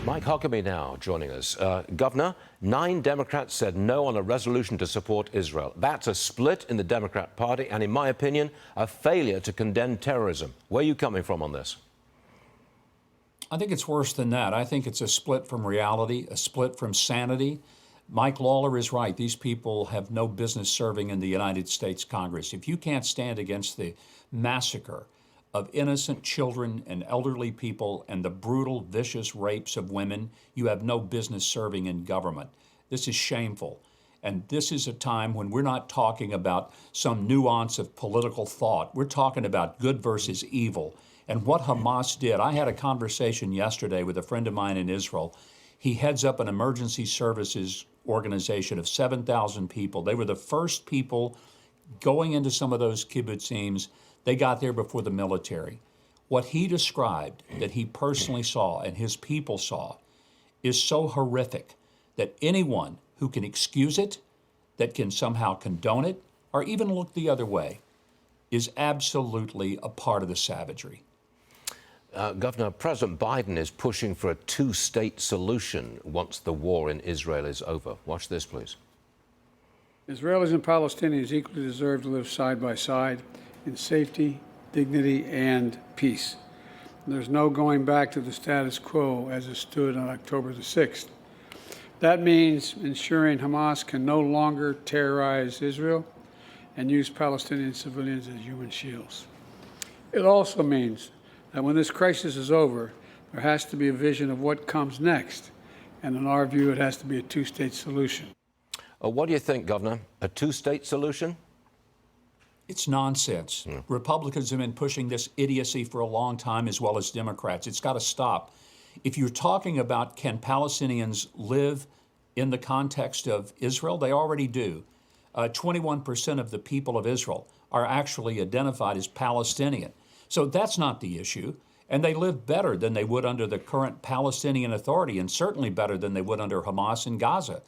Mike Huckabee now joining us. Governor, 9 Democrats said no on a resolution to support Israel. That's a split in the Democrat Party and, in my opinion, a failure to condemn terrorism. Where are you coming from on this? I think it's worse than that. I think it's a split from reality, a split from sanity. Mike Lawler is right. These people have no business serving in the United States Congress. If you can't stand against the massacre of innocent children and elderly people and the brutal, vicious rapes of women, you have no business serving in government. This is shameful. And this is a time when we're not talking about some nuance of political thought. We're talking about good versus evil. And what Hamas did, I had a conversation yesterday with a friend of mine in Israel. He heads up an emergency services organization of 7,000 people. They were the first people going into some of those kibbutzim. They got there before the military. What he described that he personally saw and his people saw is so horrific that anyone who can excuse it, that can somehow condone it, or even look the other way, is absolutely a part of the savagery. Governor, President Biden is pushing for a 2-state solution once the war in Israel is over. Watch this, please. Israelis and Palestinians equally deserve to live side by side in safety, dignity, and peace. There's no going back to the status quo as it stood on October the 6th. That means ensuring Hamas can no longer terrorize Israel and use Palestinian civilians as human shields. It also means that when this crisis is over, there has to be a vision of what comes next. And in our view, it has to be a 2-state solution. What do you think, Governor? A 2-state solution? It's nonsense. Republicans have been pushing this idiocy for a long time, as well as Democrats. It's got to stop. If you're talking about can Palestinians live in the context of Israel, they already do. 21% of the people of Israel are actually identified as Palestinian. So that's not the issue. And they live better than they would under the current Palestinian Authority, and certainly better than they would under Hamas in Gaza.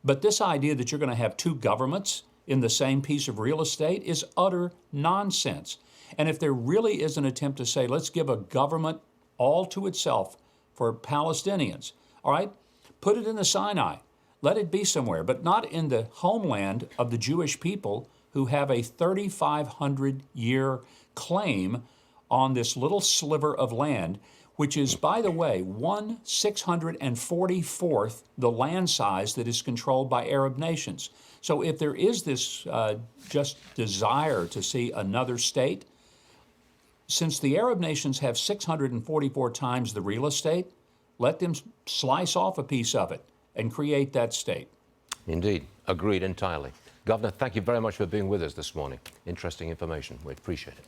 But this idea that you're going to have 2 governments in the same piece of real estate is utter nonsense. And if there really is an attempt to say, let's give a government all to itself for Palestinians, all right, put it in the Sinai. Let it be somewhere, but not in the homeland of the Jewish people who have a 3,500-year claim on this little sliver of land, which is, by the way, 1/644th the land size that is controlled by Arab nations. So if there is this just desire to see another state, since the Arab nations have 644 times the real estate, let them slice off a piece of it and create that state. Indeed. Agreed entirely. Governor, thank you very much for being with us this morning. Interesting information. We appreciate it.